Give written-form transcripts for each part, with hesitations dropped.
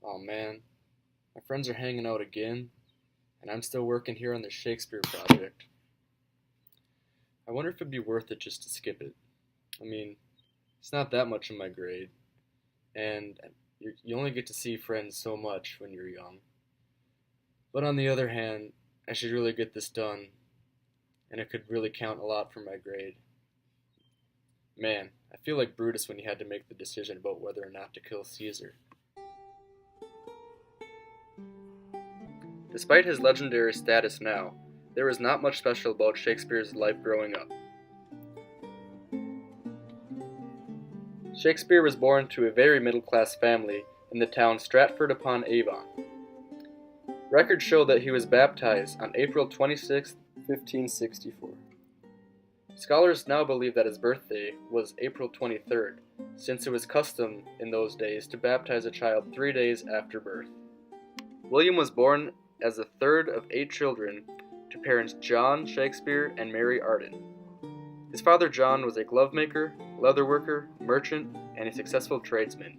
Oh man, my friends are hanging out again, and I'm still working here on the Shakespeare project. I wonder if it'd be worth it just to skip it. I mean, it's not that much in my grade, and you only get to see friends so much when you're young. But on the other hand, I should really get this done, and it could really count a lot for my grade. Man, I feel like Brutus when he had to make the decision about whether or not to kill Caesar. Despite his legendary status now, there was not much special about Shakespeare's life growing up. Shakespeare was born to a very middle-class family in the town Stratford-upon-Avon. Records show that he was baptized on April 26, 1564. Scholars now believe that his birthday was April 23rd, since it was custom in those days to baptize a child 3 days after birth. William was born as the third of 8 children to parents John Shakespeare and Mary Arden. His father John was a glovemaker, leatherworker, merchant, and a successful tradesman.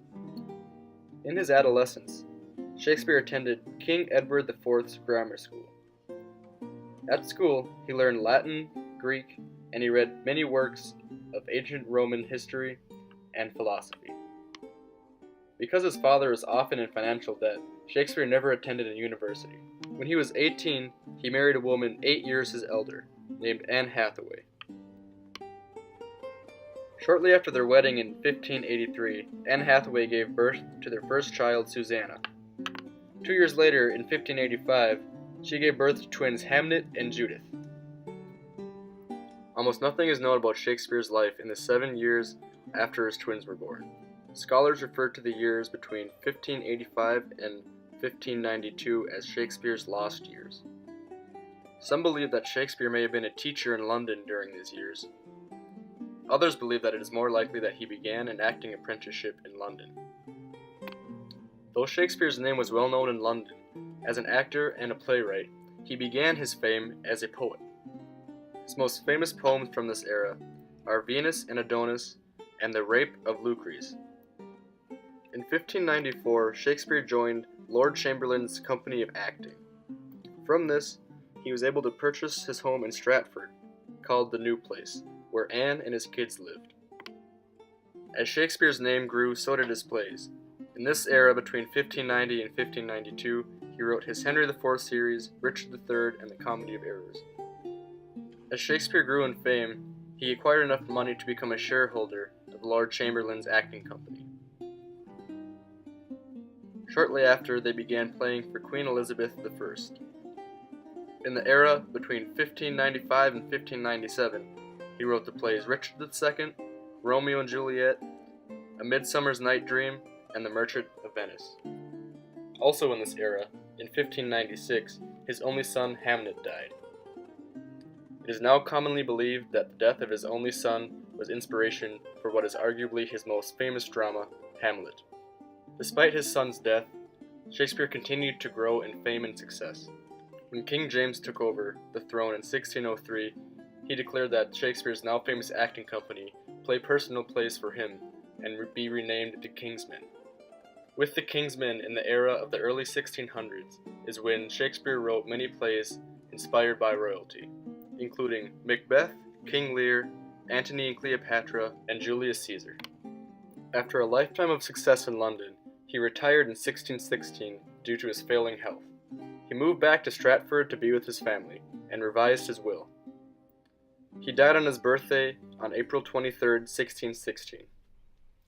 In his adolescence, Shakespeare attended King Edward IV's grammar school. At school, he learned Latin, Greek, and he read many works of ancient Roman history and philosophy. Because his father was often in financial debt, Shakespeare never attended a university. When he was 18, he married a woman 8 years his elder, named Anne Hathaway. Shortly after their wedding in 1583, Anne Hathaway gave birth to their first child, Susanna. 2 years later, in 1585, she gave birth to twins Hamnet and Judith. Almost nothing is known about Shakespeare's life in the 7 years after his twins were born. Scholars refer to the years between 1585 and 1592 as Shakespeare's lost years. Some believe that Shakespeare may have been a teacher in London during these years. Others believe that it is more likely that he began an acting apprenticeship in London. Though Shakespeare's name was well known in London as an actor and a playwright, he began his fame as a poet. His most famous poems from this era are Venus and Adonis and The Rape of Lucrece. In 1594, Shakespeare joined Lord Chamberlain's Company of Acting. From this, he was able to purchase his home in Stratford, called the New Place, where Anne and his kids lived. As Shakespeare's name grew, so did his plays. In this era, between 1590 and 1592, he wrote his Henry IV series, Richard III, and the Comedy of Errors. As Shakespeare grew in fame, he acquired enough money to become a shareholder of Lord Chamberlain's acting company. Shortly after, they began playing for Queen Elizabeth I. In the era between 1595 and 1597, he wrote the plays Richard II, Romeo and Juliet, A Midsummer's Night Dream, and The Merchant of Venice. Also in this era, in 1596, his only son Hamnet died. It is now commonly believed that the death of his only son was inspiration for what is arguably his most famous drama, Hamlet. Despite his son's death, Shakespeare continued to grow in fame and success. When King James took over the throne in 1603, he declared that Shakespeare's now famous acting company play personal plays for him and be renamed the King's Men. With the King's Men in the era of the early 1600s is when Shakespeare wrote many plays inspired by royalty, including Macbeth, King Lear, Antony and Cleopatra, and Julius Caesar. After a lifetime of success in London, he retired in 1616 due to his failing health. He moved back to Stratford to be with his family and revised his will. He died on his birthday on April 23, 1616.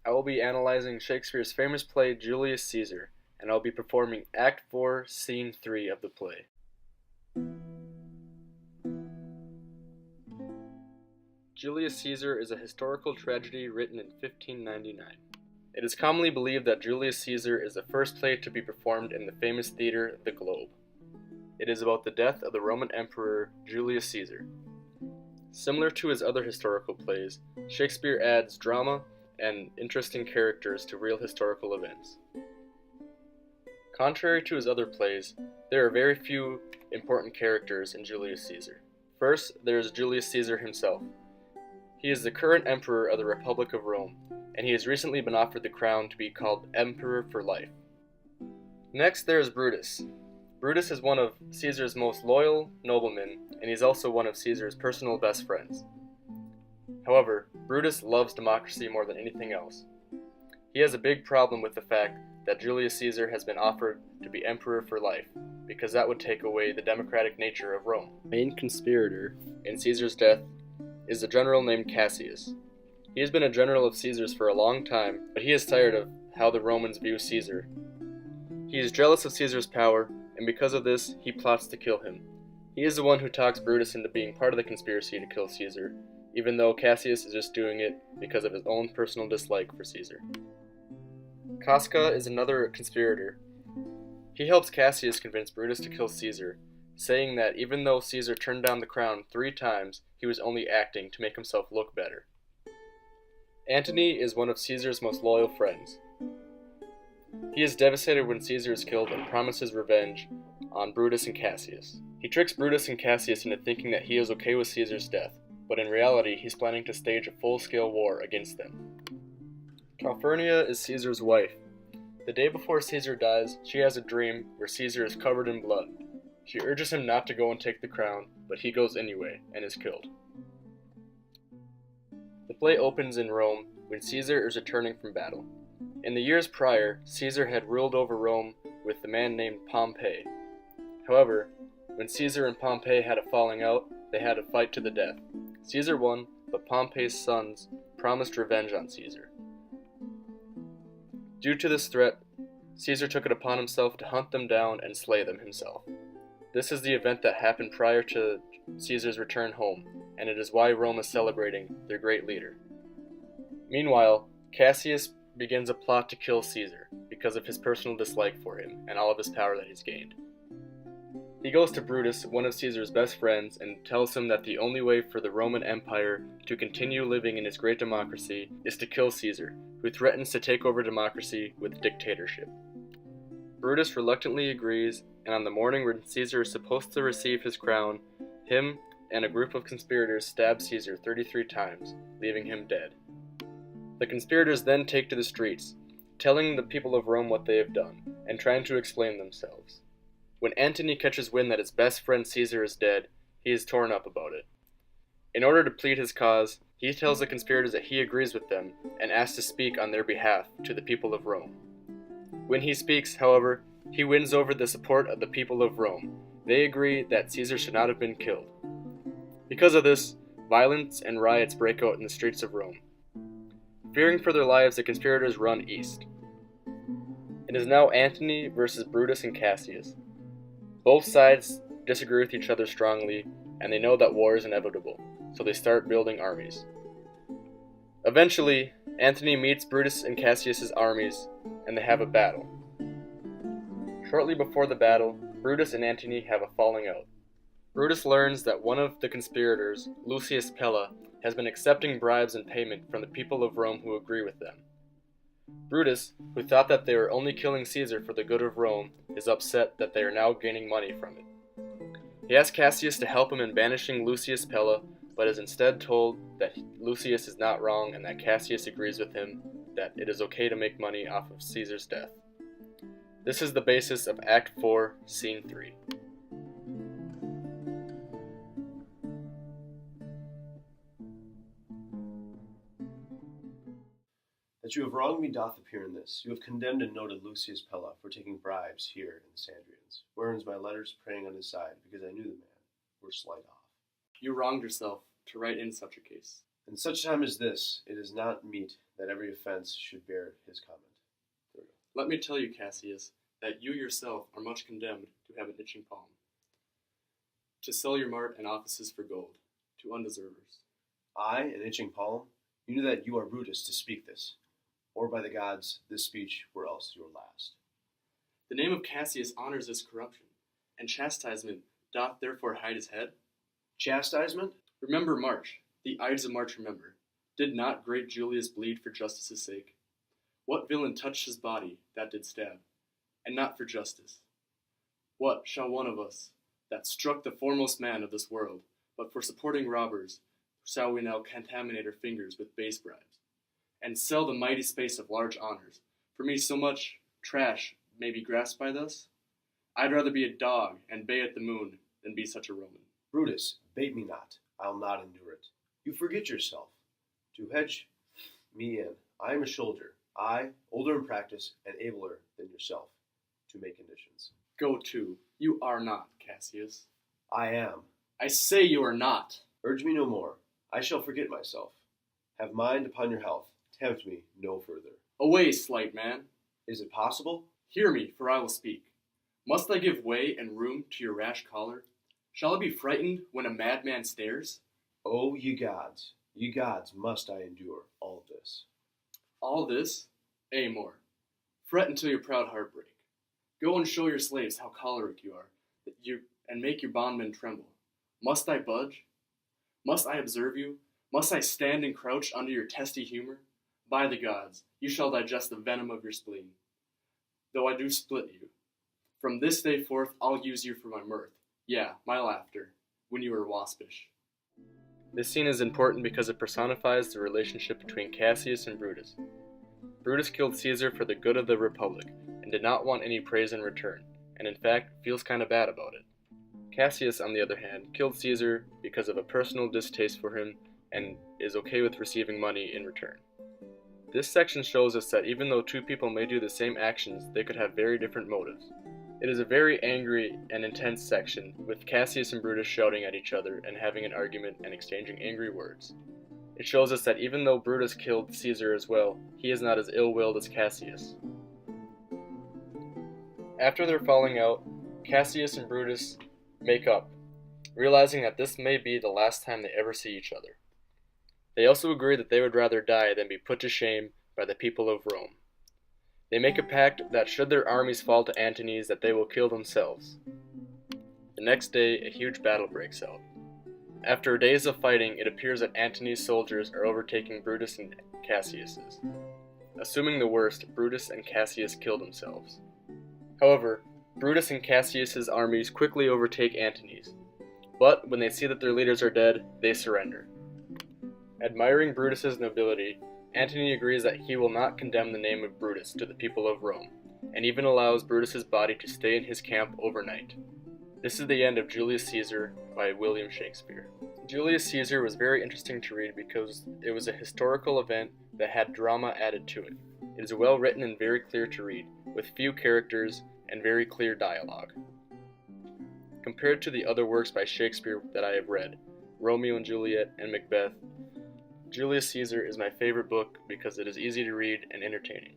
I will be analyzing Shakespeare's famous play Julius Caesar, and I'll be performing Act 4, Scene 3 of the play. Julius Caesar is a historical tragedy written in 1599. It is commonly believed that Julius Caesar is the first play to be performed in the famous theater, the Globe. It is about the death of the Roman Emperor Julius Caesar. Similar to his other historical plays, Shakespeare adds drama and interesting characters to real historical events. Contrary to his other plays, there are very few important characters in Julius Caesar. First, there is Julius Caesar himself. He is the current emperor of the Republic of Rome, and he has recently been offered the crown to be called Emperor for Life. Next there is Brutus. Brutus is one of Caesar's most loyal noblemen, and he's also one of Caesar's personal best friends. However, Brutus loves democracy more than anything else. He has a big problem with the fact that Julius Caesar has been offered to be emperor for life, because that would take away the democratic nature of Rome. The main conspirator in Caesar's death is a general named Cassius. He has been a general of Caesar's for a long time, but he is tired of how the Romans view Caesar. He is jealous of Caesar's power, and because of this, he plots to kill him. He is the one who talks Brutus into being part of the conspiracy to kill Caesar, even though Cassius is just doing it because of his own personal dislike for Caesar. Casca is another conspirator. He helps Cassius convince Brutus to kill Caesar, saying that even though Caesar turned down the crown 3 times, he was only acting to make himself look better. Antony is one of Caesar's most loyal friends. He is devastated when Caesar is killed and promises revenge on Brutus and Cassius. He tricks Brutus and Cassius into thinking that he is okay with Caesar's death, but in reality he's planning to stage a full-scale war against them. Calphurnia is Caesar's wife. The day before Caesar dies, she has a dream where Caesar is covered in blood. She urges him not to go and take the crown, but he goes anyway and is killed. The play opens in Rome when Caesar is returning from battle. In the years prior, Caesar had ruled over Rome with the man named Pompey. However, when Caesar and Pompey had a falling out, they had a fight to the death. Caesar won, but Pompey's sons promised revenge on Caesar. Due to this threat, Caesar took it upon himself to hunt them down and slay them himself. This is the event that happened prior to Caesar's return home, and it is why Rome is celebrating their great leader. Meanwhile, Cassius begins a plot to kill Caesar because of his personal dislike for him and all of his power that he's gained. He goes to Brutus, one of Caesar's best friends, and tells him that the only way for the Roman Empire to continue living in its great democracy is to kill Caesar, who threatens to take over democracy with dictatorship. Brutus reluctantly agrees, and on the morning when Caesar is supposed to receive his crown, him and a group of conspirators stab Caesar 33 times, leaving him dead. The conspirators then take to the streets, telling the people of Rome what they have done, and trying to explain themselves. When Antony catches wind that his best friend Caesar is dead, he is torn up about it. In order to plead his cause, he tells the conspirators that he agrees with them and asks to speak on their behalf to the people of Rome. When he speaks, however, he wins over the support of the people of Rome. They agree that Caesar should not have been killed. Because of this, violence and riots break out in the streets of Rome. Fearing for their lives, the conspirators run east. It is now Antony versus Brutus and Cassius. Both sides disagree with each other strongly, and they know that war is inevitable, so they start building armies. Eventually, Antony meets Brutus and Cassius' armies, and they have a battle. Shortly before the battle, Brutus and Antony have a falling out. Brutus learns that one of the conspirators, Lucius Pella, has been accepting bribes and payment from the people of Rome who agree with them. Brutus, who thought that they were only killing Caesar for the good of Rome, is upset that they are now gaining money from it. He asks Cassius to help him in banishing Lucius Pella, but is instead told that Lucius is not wrong and that Cassius agrees with him that it is okay to make money off of Caesar's death. This is the basis of Act 4, Scene 3. That you have wronged me doth appear in this. You have condemned and noted Lucius Pella for taking bribes here in the Sandrians, wherein my letters praying on his side, because I knew the man, were slight off. You wronged yourself to write in such a case. In such time as this, it is not meet that every offense should bear his comment. Let me tell you, Cassius, that you yourself are much condemned to have an itching palm, to sell your mart and offices for gold, to undeservers. I, an itching palm? You know that you are Brutus to speak this. Or by the gods, this speech were else your last. The name of Cassius honors this corruption, and chastisement doth therefore hide his head. Chastisement? Remember March, the Ides of March remember. Did not great Julius bleed for justice's sake? What villain touched his body that did stab, and not for justice? What shall one of us, that struck the foremost man of this world, but for supporting robbers, shall we now contaminate our fingers with base bribes, and sell the mighty space of large honors? For me so much trash may be grasped by this. I'd rather be a dog and bay at the moon than be such a Roman. Brutus, bait me not. I'll not endure it. You forget yourself. To hedge me in, I am a soldier, I, older in practice and abler than yourself, to make conditions. Go to. You are not, Cassius. I am. I say you are not. Urge me no more. I shall forget myself. Have mind upon your health. Tempt me no further. Away, slight man. Is it possible? Hear me, for I will speak. Must I give way and room to your rash choler? Shall I be frightened when a madman stares? Oh, ye gods, must I endure all this? All this? More. Fret until your proud heart break. Go and show your slaves how choleric you are, and make your bondmen tremble. Must I budge? Must I observe you? Must I stand and crouch under your testy humor? By the gods, you shall digest the venom of your spleen. Though I do split you. From this day forth, I'll use you for my mirth. Yeah, my laughter, when you are waspish. This scene is important because it personifies the relationship between Cassius and Brutus. Brutus killed Caesar for the good of the Republic, and did not want any praise in return, and in fact feels kind of bad about it. Cassius, on the other hand, killed Caesar because of a personal distaste for him, and is okay with receiving money in return. This section shows us that even though two people may do the same actions, they could have very different motives. It is a very angry and intense section, with Cassius and Brutus shouting at each other and having an argument and exchanging angry words. It shows us that even though Brutus killed Caesar as well, he is not as ill-willed as Cassius. After their falling out, Cassius and Brutus make up, realizing that this may be the last time they ever see each other. They also agree that they would rather die than be put to shame by the people of Rome. They make a pact that should their armies fall to Antony's, that they will kill themselves. The next day, a huge battle breaks out. After days of fighting, it appears that Antony's soldiers are overtaking Brutus and Cassius's. Assuming the worst, Brutus and Cassius kill themselves. However, Brutus and Cassius's armies quickly overtake Antony's, but when they see that their leaders are dead, they surrender. Admiring Brutus's nobility, Antony agrees that he will not condemn the name of Brutus to the people of Rome, and even allows Brutus's body to stay in his camp overnight. This is the end of Julius Caesar by William Shakespeare. Julius Caesar was very interesting to read because it was a historical event that had drama added to it. It is well written and very clear to read, with few characters and very clear dialogue. Compared to the other works by Shakespeare that I have read, Romeo and Juliet and Macbeth, Julius Caesar is my favorite book because it is easy to read and entertaining.